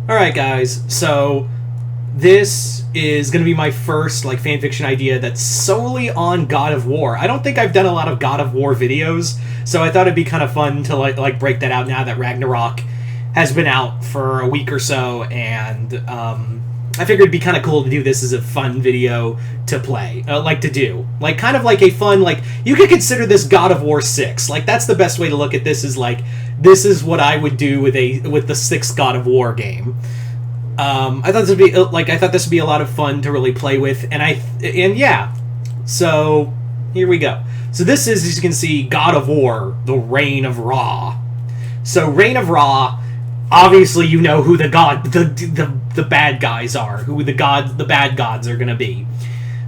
Alright guys, so this is going to be my first fanfiction idea that's solely on God of War. I don't think I've done a lot of God of War videos, so I thought it'd be kind of fun to break that out now that Ragnarok has been out for a week or so, and I figured it'd be kind of cool to do this as a fun video to play, to do. Kind of like a fun, you could consider this God of War 6. That's the best way to look at this, is this is what I would do with the 6th God of War game. I thought this would be a lot of fun to really play with, and yeah. So, here we go. So this is, as you can see, God of War, the Reign of Ra. So, Reign of Ra, obviously you know who the bad guys are, who the bad gods are going to be.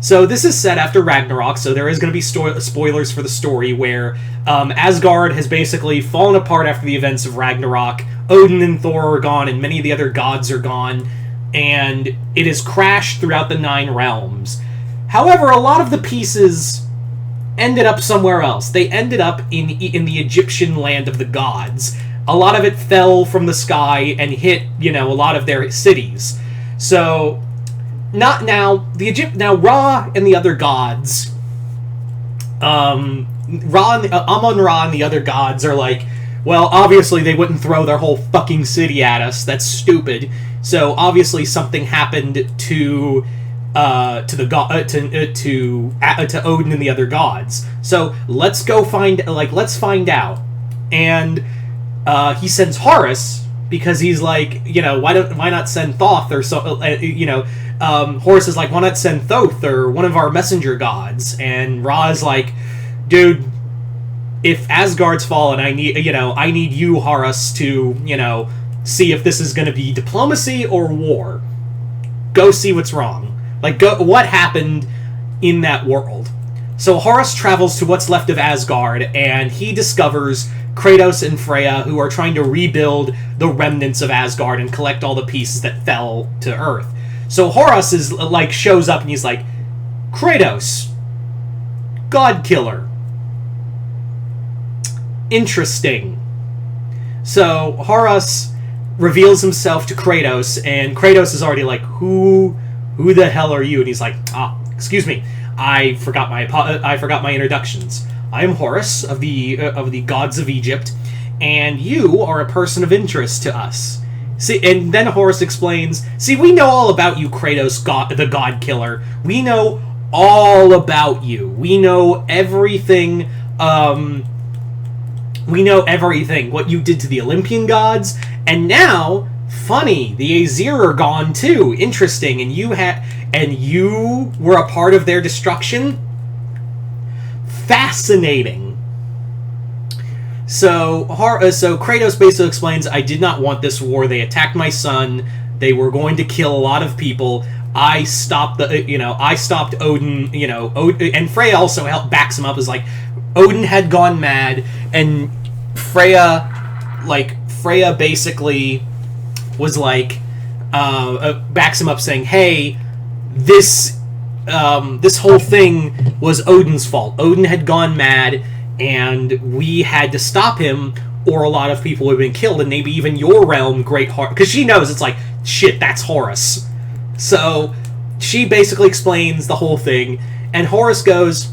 So this is set after Ragnarok, so there is going to be spoilers for the story where Asgard has basically fallen apart after the events of Ragnarok. Odin and Thor are gone, and many of the other gods are gone, and it has crashed throughout the 9 realms. However, a lot of the pieces ended up somewhere else. They ended up in the Egyptian land of the gods. A lot of it fell from the sky and hit, a lot of their cities. So, Ra and the other gods, Amon-Ra and the other gods are well, obviously they wouldn't throw their whole fucking city at us. That's stupid. So obviously something happened to Odin and the other gods. So let's go let's find out. And he sends Horus because he's why not send Thoth or so? Horus is why not send Thoth or one of our messenger gods? And Ra is dude, if Asgard's fallen, I need you, Horus, to, see if this is going to be diplomacy or war. Go see what's wrong. What happened in that world. So Horus travels to what's left of Asgard, and he discovers Kratos and Freya, who are trying to rebuild the remnants of Asgard and collect all the pieces that fell to Earth. So Horus is, shows up and he's Kratos, God Killer. Interesting. So Horus reveals himself to Kratos, and Kratos is already who the hell are you? And he's excuse me, I forgot my introductions. I am Horus of the gods of Egypt, and you are a person of interest to us. See, and then Horus explains, see, we know all about you, Kratos, the God Killer. We know all about you. We know everything, what you did to the Olympian gods, and now, funny, the Aesir are gone too. Interesting, and you were a part of their destruction? Fascinating. So Kratos basically explains, I did not want this war. They attacked my son. They were going to kill a lot of people. I stopped Odin, and Freya also backs him up as Odin had gone mad, and Freya basically was backs him up saying, hey, this whole thing was Odin's fault. Odin had gone mad, and we had to stop him, or a lot of people would have been killed, and maybe even your realm, Great Horus, because she knows it's shit, that's Horus. So she basically explains the whole thing, and Horus goes,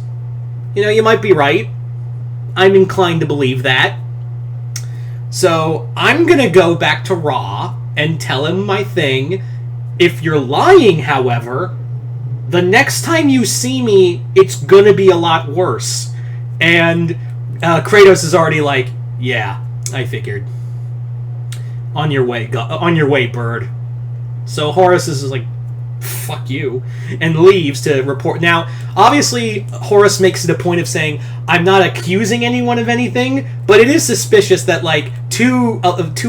you might be right. I'm inclined to believe that. So I'm gonna go back to Ra and tell him my thing. If you're lying, however, the next time you see me, it's gonna be a lot worse. And Kratos is already yeah, I figured. On your way, bird. So Horus is fuck you, and leaves to report. Now, obviously, Horus makes it a point of saying, I'm not accusing anyone of anything, but it is suspicious that, two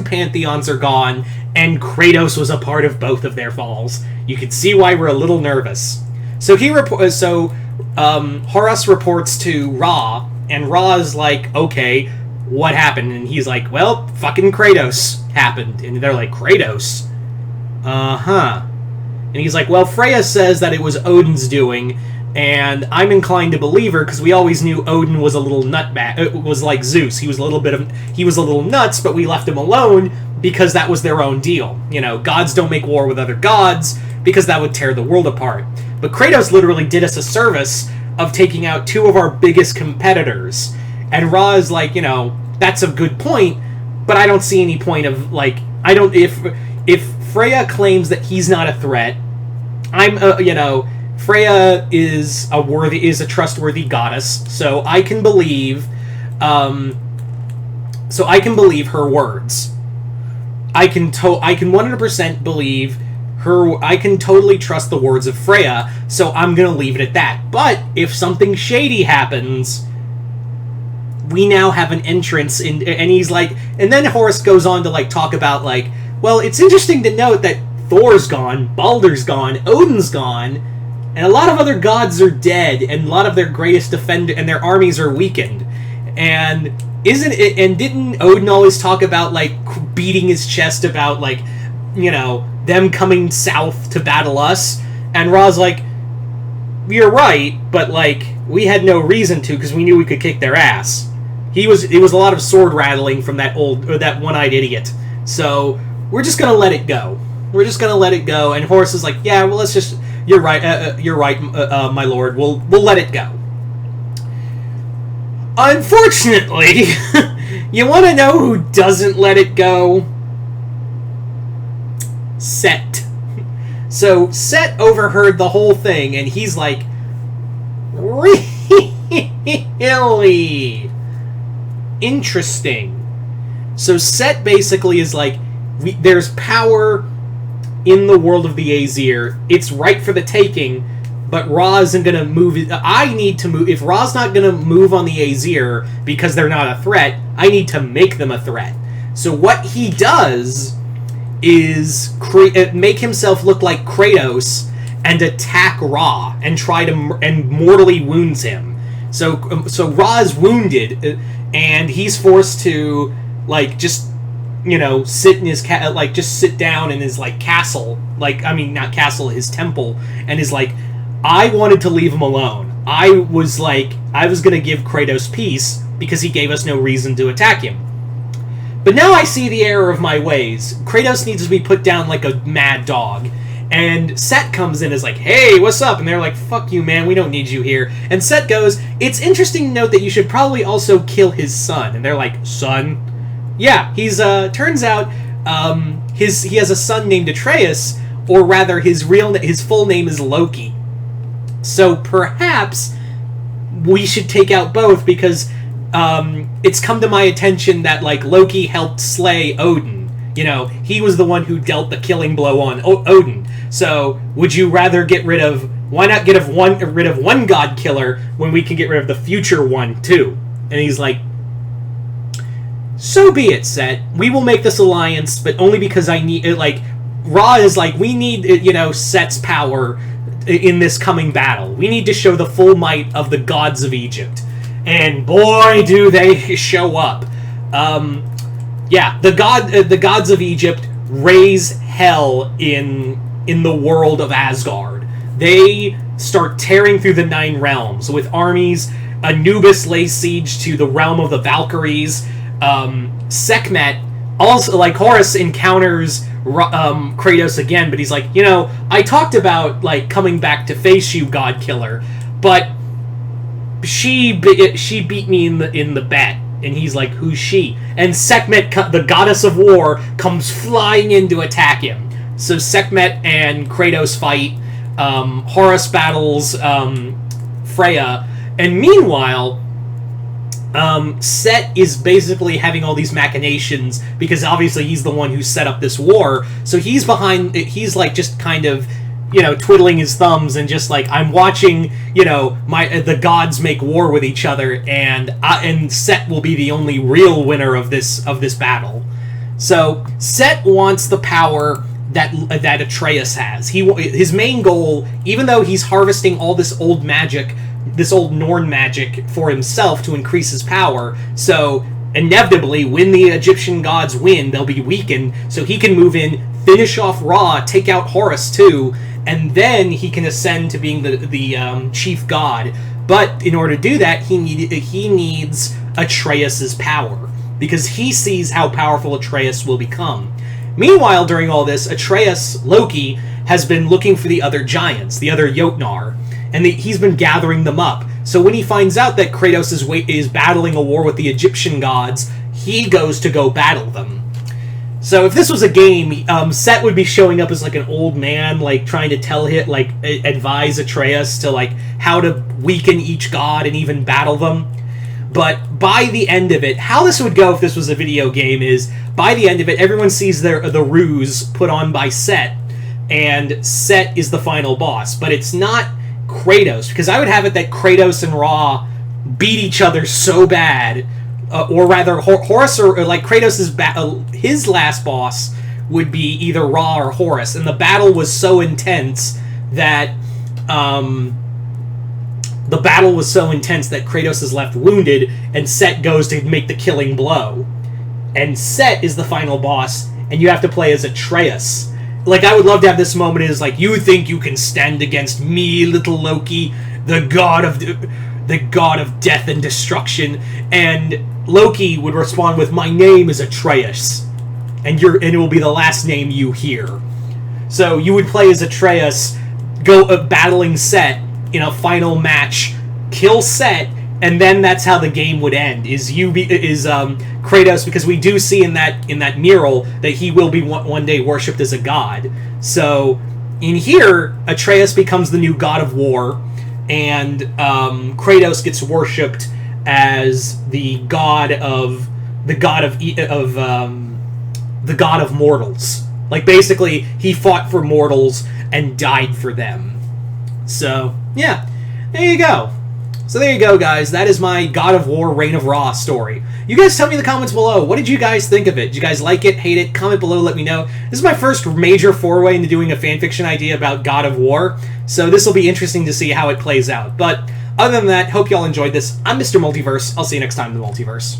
pantheons are gone, and Kratos was a part of both of their falls. You can see why we're a little nervous. So Horus reports to Ra, and Ra is okay, what happened? And he's well, fucking Kratos happened. And they're Kratos? Uh-huh. And he's well, Freya says that it was Odin's doing, and I'm inclined to believe her because we always knew Odin was a little nutbag. It was like Zeus. He was a little nuts, but we left him alone because that was their own deal. You know, gods don't make war with other gods because that would tear the world apart. But Kratos literally did us a service of taking out two of our biggest competitors. And Ra is like, you know, that's a good point, but I don't see any point of, like, I don't, if Freya claims that he's not a threat, you know, Freya is a trustworthy goddess, so I can believe, her words. I can 100% believe her. I can totally trust the words of Freya, so I'm gonna leave it at that. But if something shady happens, we now have an entrance in, and he's like, and then Horus goes on to like talk about like, well, it's interesting to note that Thor's gone, Baldur's gone, Odin's gone, and a lot of other gods are dead, and a lot of their greatest defender and their armies are weakened. And didn't Odin always talk about like beating his chest about like, you know, them coming south to battle us? And Ra's like, you're right, but like we had no reason to because we knew we could kick their ass. It was a lot of sword rattling from that one-eyed idiot. So we're just gonna let it go. We're just gonna let it go. And Horus is like, yeah, well, let's just. You're right, my lord. We'll let it go. Unfortunately, you want to know who doesn't let it go? Set. So Set overheard the whole thing, and he's like, really interesting. So Set basically is like, there's power in the world of the Aesir. It's right for the taking, but Ra isn't going to move. I need to move. If Ra's not going to move on the Aesir because they're not a threat, I need to make them a threat. So what he does is make himself look like Kratos and attack Ra and try to and mortally wounds him. So Ra is wounded, and he's forced to like just, you know, sit in his just sit down in his like castle, like, I mean, not castle, his temple, and is like, I wanted to leave him alone. I was gonna give Kratos peace because he gave us no reason to attack him. But now I see the error of my ways. Kratos needs to be put down like a mad dog. And Set comes in and is like, hey, what's up? And they're like, fuck you, man, we don't need you here. And Set goes, it's interesting to note that you should probably also kill his son. And they're like, son? Yeah, he's, turns out, he has a son named Atreus, or rather, his full name is Loki. So perhaps we should take out both, because it's come to my attention that, like, Loki helped slay Odin. You know, he was the one who dealt the killing blow on Odin. So, would you rather why not get rid of one god killer when we can get rid of the future one, too? And he's like, so be it, Set. We will make this alliance, but only because I need it. Like, Ra is like, we need, you know, Set's power in this coming battle. We need to show the full might of the gods of Egypt. And boy, do they show up. Yeah, the gods of Egypt raise hell in the world of Asgard. They start tearing through the 9 realms with armies. Anubis lays siege to the realm of the Valkyries. Sekhmet, also, like, Horus encounters Kratos again, but he's like, you know, I talked about, like, coming back to face you, God Killer, but she beat me in the bet. And he's like, who's she? And Sekhmet, the goddess of war, comes flying in to attack him. So Sekhmet and Kratos fight. Horus battles Freya. And meanwhile, Set is basically having all these machinations because obviously he's the one who set up this war. So he's like just kind of, you know, twiddling his thumbs and just like, I'm watching, you know, the gods make war with each other, and Set will be the only real winner of this battle. So Set wants the power that Atreus has. His main goal, even though he's harvesting all this old magic, this old Norn magic for himself to increase his power, so inevitably when the Egyptian gods win, they'll be weakened, so he can move in, finish off Ra, take out Horus too, and then he can ascend to being the chief god. But in order to do that, he needs Atreus's power. because he sees how powerful Atreus will become. Meanwhile, during all this, Atreus, Loki, has been looking for the other giants, the other Jotnar, and he's been gathering them up. So when he finds out that Kratos is battling a war with the Egyptian gods, he goes to go battle them. So if this was a game, Set would be showing up as like an old man, like trying to tell him, like advise Atreus to like how to weaken each god and even battle them. But by the end of it, how this would go if this was a video game is, by the end of it, everyone sees the ruse put on by Set, and Set is the final boss. But it's not Kratos, because I would have it that Kratos and Ra beat each other so bad, or rather, Horus or like Kratos' his last boss would be either Ra or Horus, and the battle was so intense that Kratos is left wounded, and Set goes to make the killing blow. And Set is the final boss, and you have to play as Atreus. Like, I would love to have this moment is like, you think you can stand against me, little Loki, the god of death and destruction? And Loki would respond with, my name is Atreus, and it will be the last name you hear. So you would play as Atreus, go battling Set in a final match, kill Set, and then that's how the game would end. Kratos, because we do see in that mural that he will be one day worshipped as a god. So in here, Atreus becomes the new god of war, and Kratos gets worshipped as the god of mortals. Like, basically, he fought for mortals and died for them. So yeah, there you go. So there you go, guys. That is my God of War Reign of Ra story. You guys tell me in the comments below, what did you guys think of it? Did you guys like it, hate it? Comment below, let me know. This is my first major foray into doing a fanfiction idea about God of War, so this will be interesting to see how it plays out. But other than that, hope y'all enjoyed this. I'm Mr. Multiverse. I'll see you next time in the Multiverse.